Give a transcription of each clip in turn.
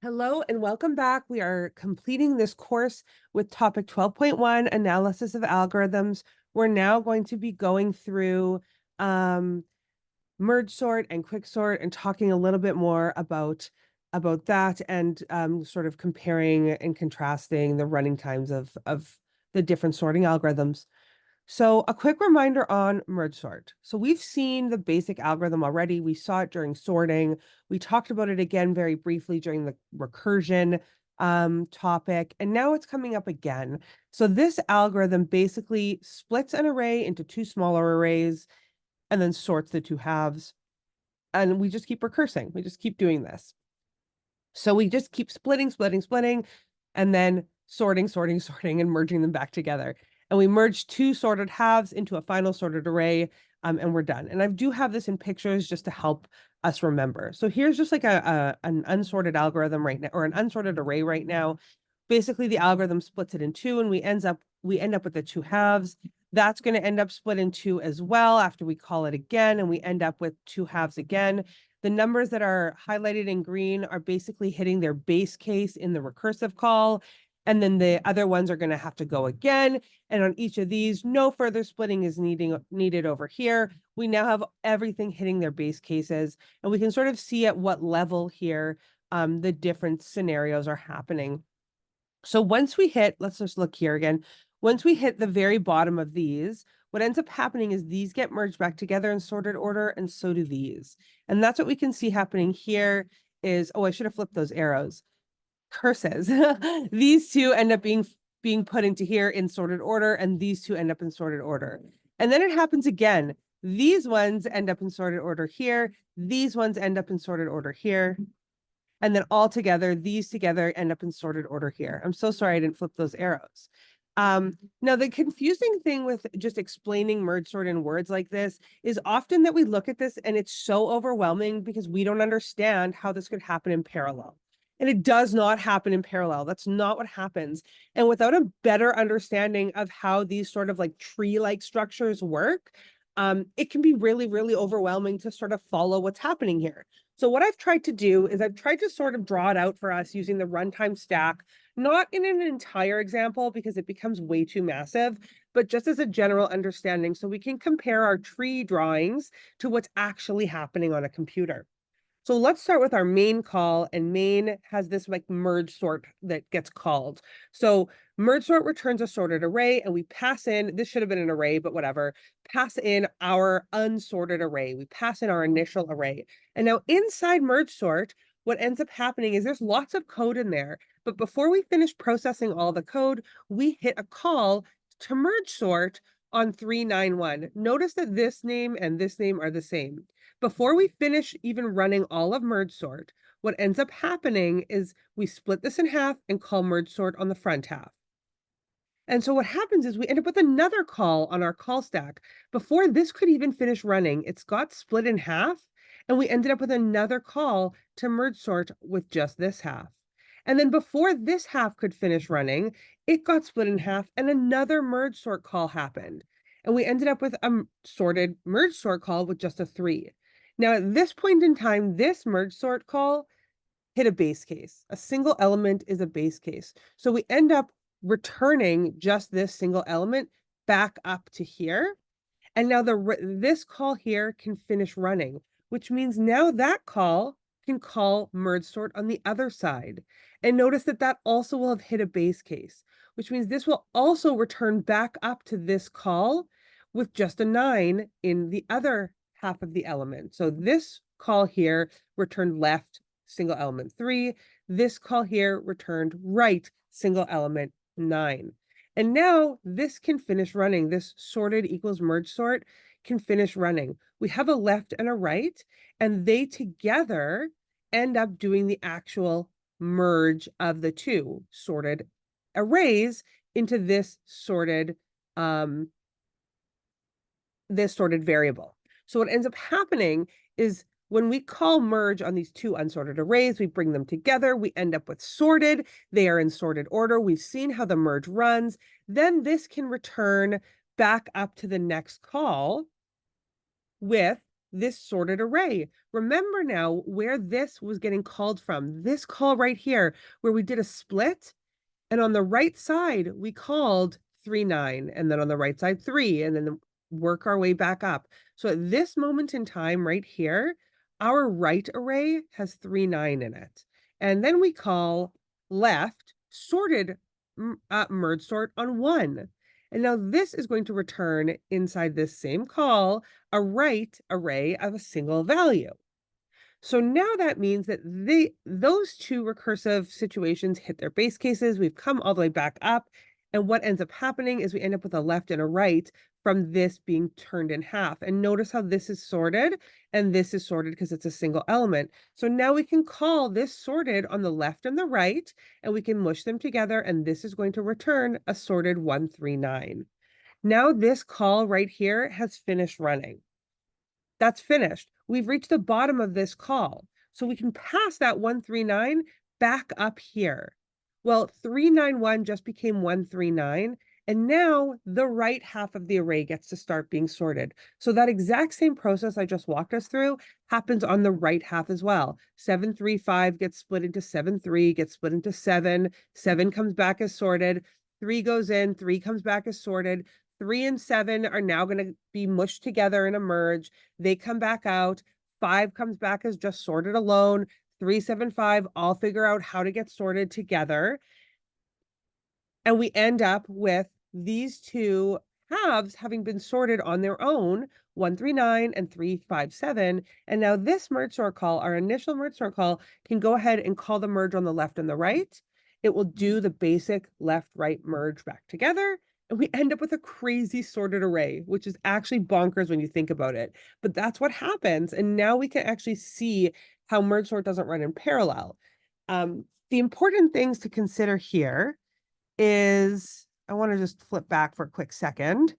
Hello and welcome back. We are completing this course with topic 12.1, analysis of algorithms. We're now going to be going through merge sort and quick sort and talking a little bit more about that and sort of comparing and contrasting the running times of the different sorting algorithms. So a quick reminder on merge sort. So we've seen the basic algorithm already. We saw it during sorting. We talked about it again very briefly during the recursion topic, and now it's coming up again. So this algorithm basically splits an array into two smaller arrays and then sorts the two halves. And we just keep recursing. We just keep doing this. So we just keep splitting, and then sorting, and merging them back together. And we merge two sorted halves into a final sorted array, and we're done. And I do have this in pictures just to help us remember. So here's just like an unsorted algorithm right now, or an unsorted array right now. Basically, the algorithm splits it in two, and we end up with the two halves. That's going to end up split in two as well after we call it again, and we end up with two halves again. The numbers that are highlighted in green are basically hitting their base case in the recursive call. And then the other ones are going to have to go again. And on each of these, no further splitting is needed over here. We now have everything hitting their base cases. And we can sort of see at what level here the different scenarios are happening. So once we hit, let's just look here again. Once we hit the very bottom of these, what ends up happening is these get merged back together in sorted order, and so do these. And that's what we can see happening here is, oh, I should have flipped those arrows. Curses. These two end up being put into here in sorted order, and these two end up in sorted order. And then it happens again. These ones end up in sorted order here. These ones end up in sorted order here. And then all together, these together end up in sorted order here. I'm so sorry I didn't flip those arrows. Now, the confusing thing with just explaining merge sort in words like this is often that we look at this and it's so overwhelming because we don't understand how this could happen in parallel. And it does not happen in parallel. That's not what happens. And without a better understanding of how these sort of like tree-like structures work, it can be really, really overwhelming to sort of follow what's happening here. So what I've tried to do is I've tried to sort of draw it out for us using the runtime stack, not in an entire example because it becomes way too massive, but just as a general understanding so we can compare our tree drawings to what's actually happening on a computer. So let's start with our main call, and main has this like merge sort that gets called. So merge sort returns a sorted array, and we pass in, this should have been an array, but whatever, pass in our unsorted array. We pass in our initial array. And now inside merge sort, what ends up happening is there's lots of code in there, but before we finish processing all the code, we hit a call to merge sort on 391. Notice that this name and this name are the same. Before we finish even running all of merge sort, what ends up happening is we split this in half and call merge sort on the front half. And so what happens is we end up with another call on our call stack. Before this could even finish running, it's got split in half, and we ended up with another call to merge sort with just this half. And then before this half could finish running, it got split in half and another merge sort call happened. And we ended up with a sorted merge sort call with just a 3. Now, at this point in time, this merge sort call hit a base case. A single element is a base case. So we end up returning just this single element back up to here. And now this call here can finish running, which means now that call can call merge sort on the other side. And notice that that also will have hit a base case, which means this will also return back up to this call with just a 9 in the other half of the element. So this call here returned left single element 3. This call here returned right single element 9. And now this can finish running. This sorted equals merge sort can finish running. We have a left and a right, and they together end up doing the actual merge of the two sorted arrays into this sorted variable. So what ends up happening is when we call merge on these two unsorted arrays, we bring them together, we end up with sorted. They are in sorted order. We've seen how the merge runs. Then this can return back up to the next call with this sorted array. Remember now where this was getting called from. This call right here, where we did a split, and on the right side, we called 3, 9, and then on the right side, 3, and then work our way back up. So at this moment in time right here, our right array has 3, 9 in it. And then we call left sorted merge sort on 1. And now this is going to return inside this same call a right array of a single value. So now that means that those two recursive situations hit their base cases. We've come all the way back up. And what ends up happening is we end up with a left and a right from this being turned in half. And notice how this is sorted and this is sorted because it's a single element. So now we can call this sorted on the left and the right, and we can mush them together. And this is going to return a sorted 139. Now this call right here has finished running. That's finished. We've reached the bottom of this call. So we can pass that 139 back up here. Well, 391 just became 139. And now the right half of the array gets to start being sorted. So that exact same process I just walked us through happens on the right half as well. 735 gets split into 73, gets split into 7. 7 comes back as sorted. 3 goes in, 3 comes back as sorted. 3 and 7 are now going to be mushed together in a merge. They come back out. 5 comes back as just sorted alone. 3, 7, 5 all figure out how to get sorted together. And we end up with these two halves having been sorted on their own, 139 and 357. And now this merge sort call, our initial merge sort call, can go ahead and call the merge on the left and the right. It will do the basic left-right merge back together. And we end up with a crazy sorted array, which is actually bonkers when you think about it. But that's what happens. And now we can actually see how merge sort doesn't run in parallel. The important things to consider here is, I want to just flip back for a quick second.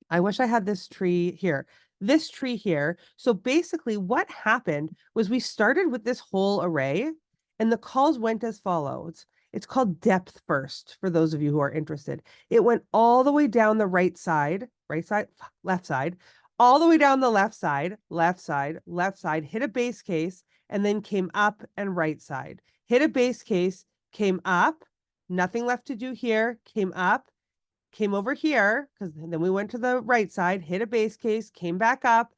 I wish I had this tree here. This tree here. So basically what happened was we started with this whole array and the calls went as follows. It's called depth first for those of you who are interested. It went all the way down the right side, left side, all the way down the left side, hit a base case, and then came up and right side. Hit a base case, came up, nothing left to do here, came up, came over here, because then we went to the right side, hit a base case, came back up,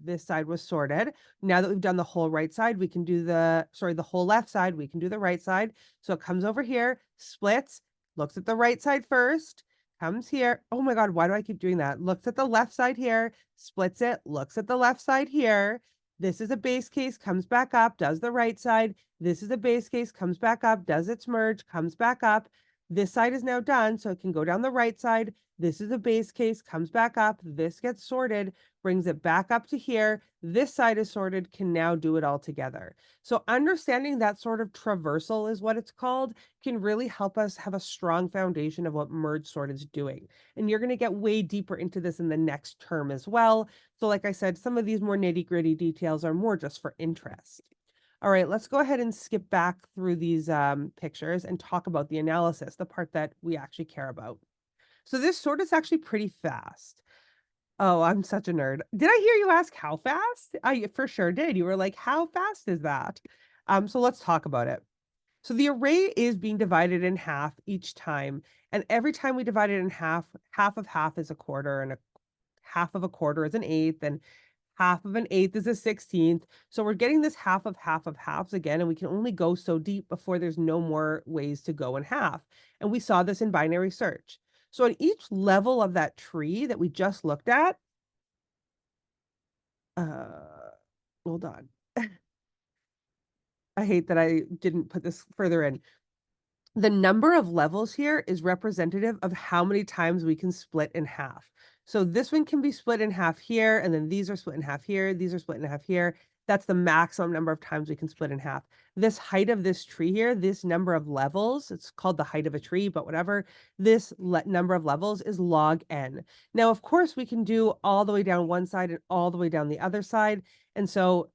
this side was sorted. Now that we've done the whole right side, we can do the whole left side, we can do the right side. So it comes over here, splits, looks at the right side first, comes here. Oh my God, why do I keep doing that? Looks at the left side here, splits it, looks at the left side here. This is a base case, comes back up, does the right side. This is a base case, comes back up, does its merge, comes back up. This side is now done, so it can go down the right side. This is a base case, comes back up. This gets sorted, brings it back up to here. This side is sorted, can now do it all together. So understanding that sort of traversal is what it's called, can really help us have a strong foundation of what merge sort is doing. And you're going to get way deeper into this in the next term as well. So like I said, some of these more nitty-gritty details are more just for interest. All right, let's go ahead and skip back through these pictures and talk about the analysis, the part that we actually care about. So this sort is actually pretty fast. Oh, I'm such a nerd. Did I hear you ask how fast? I for sure did. You were like, how fast is that? So let's talk about it. So the array is being divided in half each time. And every time we divide it in half, half of half is a quarter, and a half of a quarter is an eighth, and half of an eighth is a 16th. So we're getting this half of halves again, and we can only go so deep before there's no more ways to go in half. And we saw this in binary search. So at each level of that tree that we just looked at, hold on. I hate that I didn't put this further in. The number of levels here is representative of how many times we can split in half. So this one can be split in half here, and then these are split in half here, these are split in half here. That's the maximum number of times we can split in half. This height of this tree here, this number of levels, it's called the height of a tree, but whatever, this number of levels is log n. Now, of course, we can do all the way down one side and all the way down the other side. And so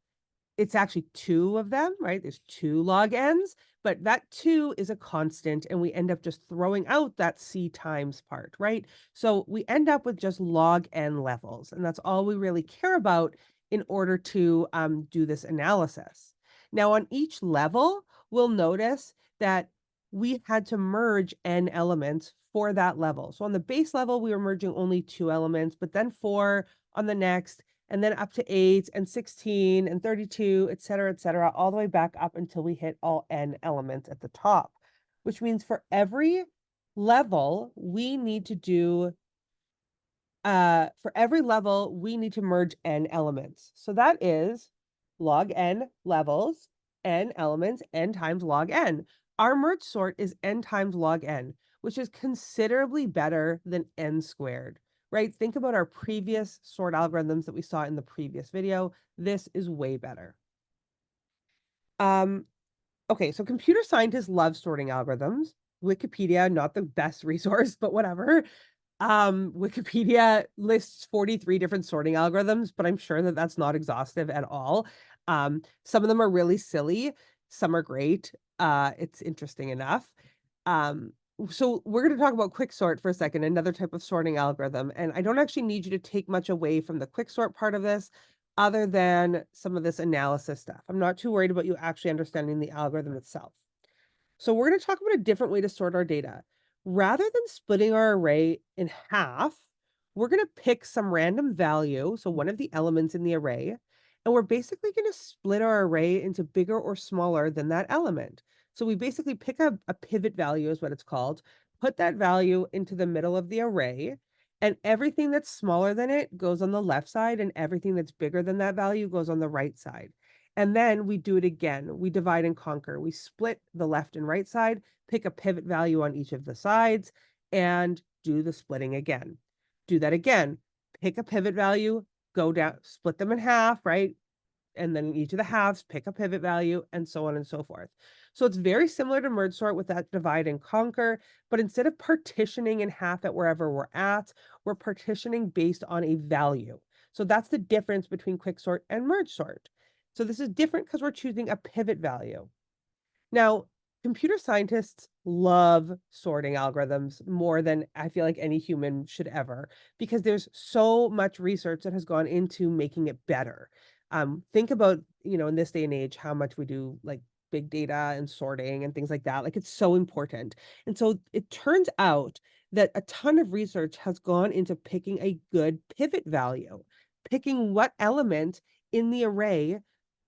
it's actually 2 of them, right? There's 2 log n's, but that 2 is a constant, and we end up just throwing out that C times part, right? So we end up with just log n levels, and that's all we really care about in order to do this analysis. Now, on each level, we'll notice that we had to merge n elements for that level. So on the base level, we were merging only 2 elements, but then 4 on the next, and then up to 8 and 16 and 32, et cetera, all the way back up until we hit all n elements at the top, which means for every level, we need to do for every level, we need to merge n elements. So that is log n levels, n elements, n times log n. Our merge sort is n times log n, which is considerably better than n squared, right? Think about our previous sort algorithms that we saw in the previous video. This is way better. Okay, so computer scientists love sorting algorithms. Wikipedia, not the best resource, but whatever. Wikipedia lists 43 different sorting algorithms, but I'm sure that that's not exhaustive at all. Some of them are really silly, some are great. It's interesting enough. So we're going to talk about quicksort for a second, another type of sorting algorithm. And I don't actually need you to take much away from the quicksort part of this, other than some of this analysis stuff. I'm not too worried about you actually understanding the algorithm itself. So we're going to talk about a different way to sort our data. Rather than splitting our array in half, we're going to pick some random value, so one of the elements in the array, and we're basically going to split our array into bigger or smaller than that element. So we basically pick a pivot value is what it's called, put that value into the middle of the array, and everything that's smaller than it goes on the left side, and everything that's bigger than that value goes on the right side. And then we do it again. We divide and conquer. We split the left and right side, pick a pivot value on each of the sides, and do the splitting again. Do that again. Pick a pivot value, go down, split them in half, right? And then each of the halves, pick a pivot value, and so on and so forth. So it's very similar to merge sort with that divide and conquer, but instead of partitioning in half at wherever we're partitioning based on a value. So that's the difference between quicksort and merge sort. So this is different because we're choosing a pivot value. Now, computer scientists love sorting algorithms more than I feel like any human should ever, because there's so much research that has gone into making it better. Think about, in this day and age, how much we do like big data and sorting and things like that. Like it's so important. And so it turns out that a ton of research has gone into picking a good pivot value, picking what element in the array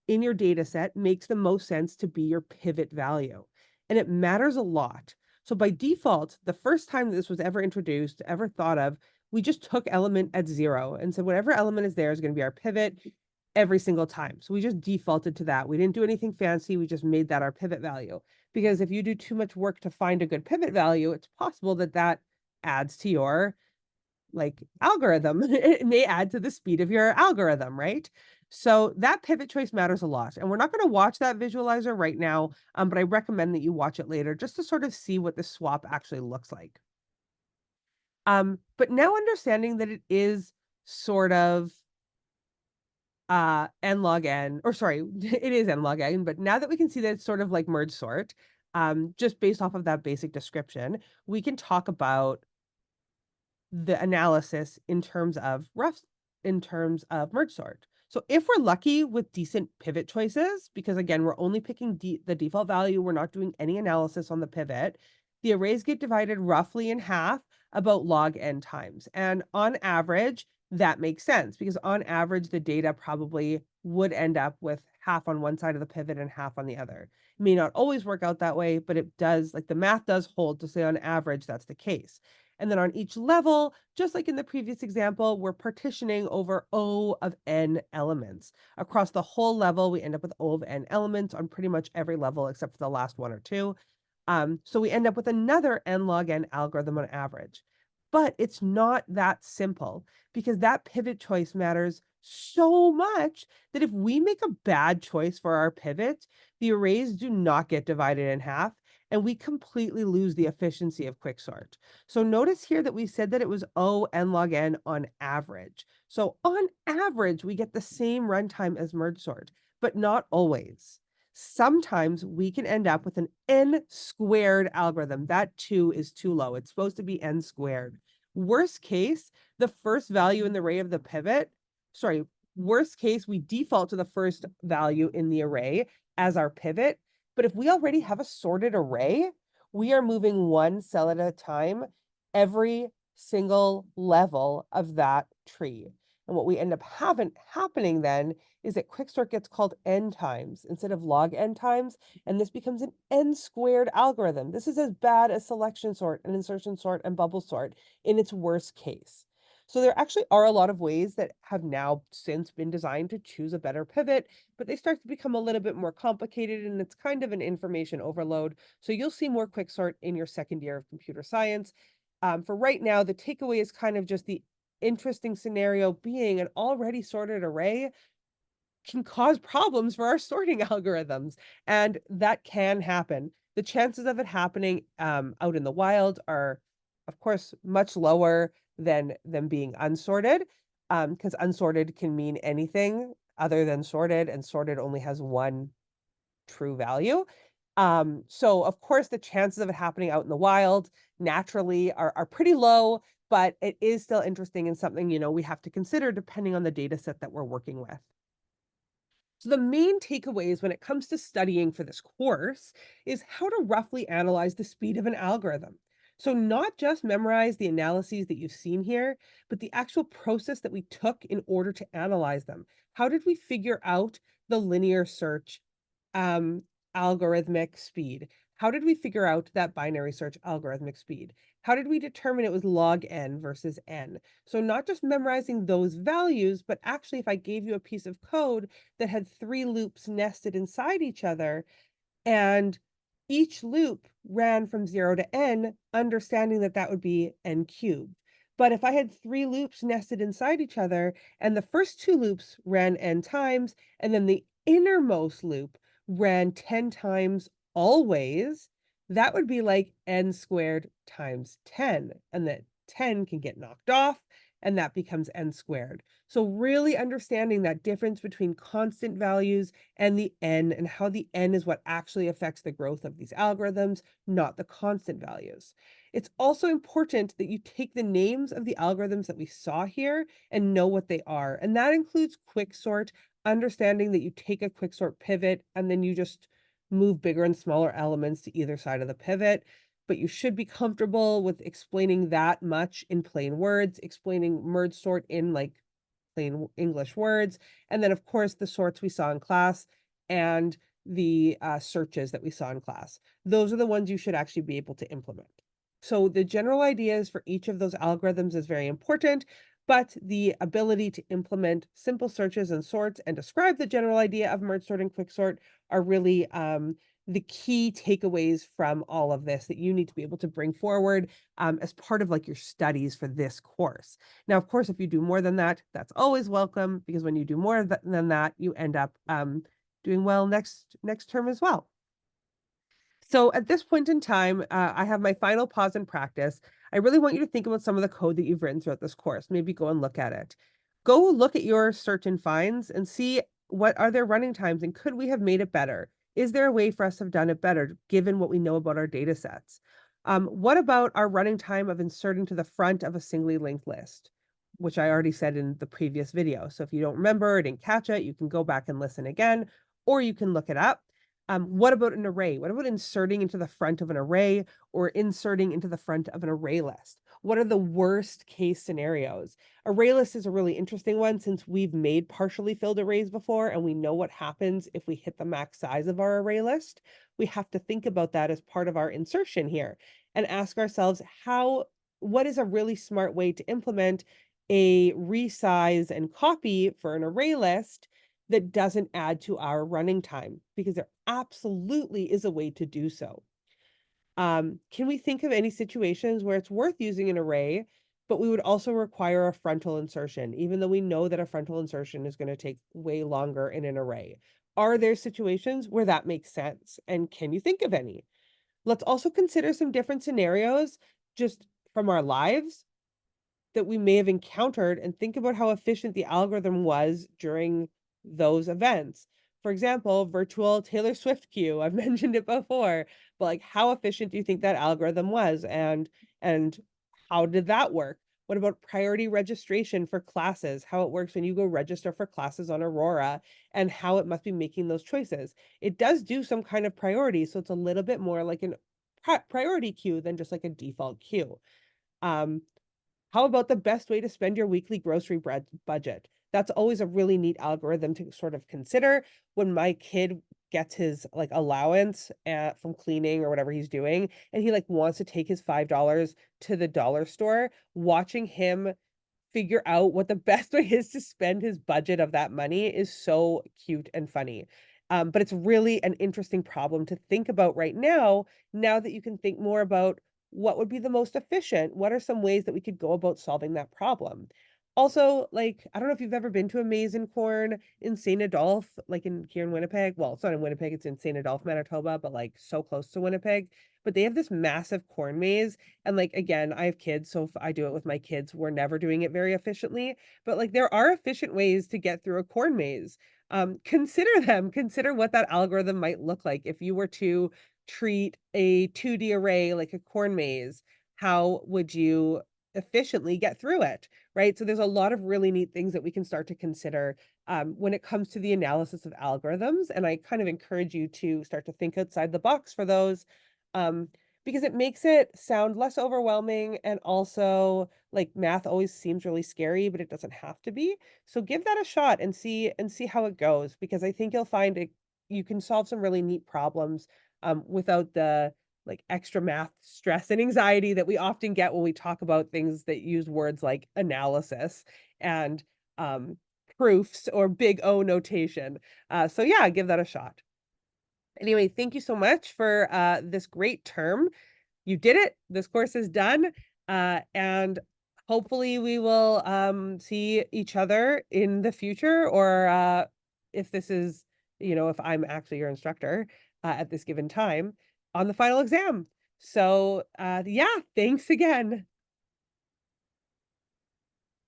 in your data set makes the most sense to be your pivot value. And it matters a lot. So by default, the first time this was ever introduced, ever thought of, we just took element at 0 and said whatever element is there is going to be our pivot every single time. So we just defaulted to that. We didn't do anything fancy. We just made that our pivot value. Because if you do too much work to find a good pivot value, it's possible that that adds to your algorithm. It may add to the speed of your algorithm, right? So that pivot choice matters a lot. And we're not going to watch that visualizer right now, but I recommend that you watch it later just to sort of see what the swap actually looks like. But now understanding that it is sort of n log n, or sorry, it is n log n, but now that we can see that it's sort of like merge sort, just based off of that basic description, we can talk about the analysis in terms of merge sort. So if we're lucky with decent pivot choices, because again, we're only picking the default value, we're not doing any analysis on the pivot, the arrays get divided roughly in half about log n times. And on average, that makes sense because on average, the data probably would end up with half on one side of the pivot and half on the other. It may not always work out that way, but it does, the math does hold to say on average, that's the case. And then on each level, just like in the previous example, we're partitioning over O of n elements. Across the whole level, we end up with O of n elements on pretty much every level except for the last one or two. So we end up with another n log n algorithm on average. But it's not that simple because that pivot choice matters so much that if we make a bad choice for our pivot, the arrays do not get divided in half and we completely lose the efficiency of quicksort. So notice here that we said that it was O n log n on average. So on average, we get the same runtime as merge sort. but not always. Sometimes we can end up with an n squared algorithm. That 2 is too low. It's supposed to be n squared. Worst case, the first value in the array of the pivot, sorry, worst case, we default to the first value in the array as our pivot. But if we already have a sorted array, we are moving one cell at a time every single level of that tree. And what we end up happening then is that quicksort gets called n times instead of log n times, and this becomes an n squared algorithm. This is as bad as selection sort and insertion sort and bubble sort in its worst case. So there actually are a lot of ways that have now since been designed to choose a better pivot, but they start to become a little bit more complicated, and it's kind of an information overload. So you'll see more quicksort in your second year of computer science. For right now, the takeaway is kind of just the interesting scenario being an already sorted array can cause problems for our sorting algorithms, and that can happen. The chances of it happening out in the wild are, of course, much lower than being unsorted, because unsorted can mean anything other than sorted, and sorted only has one true value. So of course, the chances of it happening out in the wild naturally are pretty low, but it is still interesting and something, we have to consider depending on the data set that we're working with. So the main takeaways when it comes to studying for this course is how to roughly analyze the speed of an algorithm. So not just memorize the analyses that you've seen here, but the actual process that we took in order to analyze them. How did we figure out the linear search um, algorithmic speed? How did we figure out that binary search algorithmic speed? How did we determine it was log n versus n? So not just memorizing those values, but actually if I gave you a piece of code that had 3 loops nested inside each other, and each loop ran from 0 to n, understanding that that would be n cubed. But if I had 3 loops nested inside each other, and the first 2 loops ran n times, and then the innermost loop ran 10 times always, that would be like n squared times 10, and that 10 can get knocked off, and that becomes n squared. So really understanding that difference between constant values and the n, and how the n is what actually affects the growth of these algorithms, not the constant values. It's also important that you take the names of the algorithms that we saw here and know what they are. And that includes quicksort, understanding that you take a quicksort pivot and then you just move bigger and smaller elements to either side of the pivot. But you should be comfortable with explaining that much in plain words, explaining merge sort in like plain English words, and then of course the sorts we saw in class and the searches that we saw in class. Those are the ones you should actually be able to implement. So the general ideas for each of those algorithms is very important, but the ability to implement simple searches and sorts and describe the general idea of merge sort and quicksort are really the key takeaways from all of this that you need to be able to bring forward as part of like your studies for this course. Now, of course, if you do more than that, that's always welcome, because when you do more than that, you end up doing well next term as well. So at this point in time, I have my final pause and practice. I really want you to think about some of the code that you've written throughout this course. Maybe go and look at it. Go look at your search and finds and see what are their running times, and could we have made it better? Is there a way for us to have done it better given what we know about our data sets? What about our running time of inserting to the front of a singly linked list, which I already said in the previous video. So if you don't remember or didn't catch it, you can go back and listen again, or you can look it up. What about an array? What about inserting into the front of an array or inserting into the front of an array list? What are the worst case scenarios? Array list is a really interesting one since we've made partially filled arrays before and we know what happens if we hit the max size of our array list. We have to think about that as part of our insertion here and ask ourselves what is a really smart way to implement a resize and copy for an array list that doesn't add to our running time, because there absolutely is a way to do so. Can we think of any situations where it's worth using an array, but we would also require a frontal insertion, even though we know that a frontal insertion is going to take way longer in an array? Are there situations where that makes sense? And can you think of any? Let's also consider some different scenarios just from our lives that we may have encountered and think about how efficient the algorithm was during those events. for example, virtual Taylor Swift queue. I've mentioned it before, but like how efficient do you think that algorithm was? And how did that work? What about priority registration for classes? How it works when you go register for classes on Aurora and how it must be making those choices. It does do some kind of priority, so it's a little bit more like an priority queue than just like a default queue. Um, how about the best way to spend your weekly grocery budget? That's always a really neat algorithm to sort of consider. When my kid gets his like allowance from cleaning or whatever he's doing, and he like wants to take his $5 to the dollar store, watching him figure out what the best way is to spend his budget of that money is so cute and funny. But it's really an interesting problem to think about right now, now that you can think more about what would be the most efficient? What are some ways that we could go about solving that problem? Also, like, I don't know if you've ever been to a maze in corn in St. Adolphe, like in here in Winnipeg. Well, it's not in Winnipeg, it's in St. Adolphe, Manitoba, but like so close to Winnipeg. But they have this massive corn maze. And like, again, I have kids, so if I do it with my kids, we're never doing it very efficiently. But like, there are efficient ways to get through a corn maze. Consider them, consider what that algorithm might look like if you were to treat a 2D array like a corn maze. How would you efficiently get through it, right? So there's a lot of really neat things that we can start to consider when it comes to the analysis of algorithms. And I kind of encourage you to start to think outside the box for those, um, because it makes it sound less overwhelming. And also, like, math always seems really scary, but it doesn't have to be. So give that a shot and see how it goes, because I think you'll find it, you can solve some really neat problems without the like extra math stress and anxiety that we often get when we talk about things that use words like analysis and um, proofs or big O notation. So yeah, give that a shot. Anyway, thank you so much for this great term. You did it. This course is done. And hopefully we will see each other in the future, or if this is, if I'm actually your instructor at this given time on the final exam. So yeah, thanks again.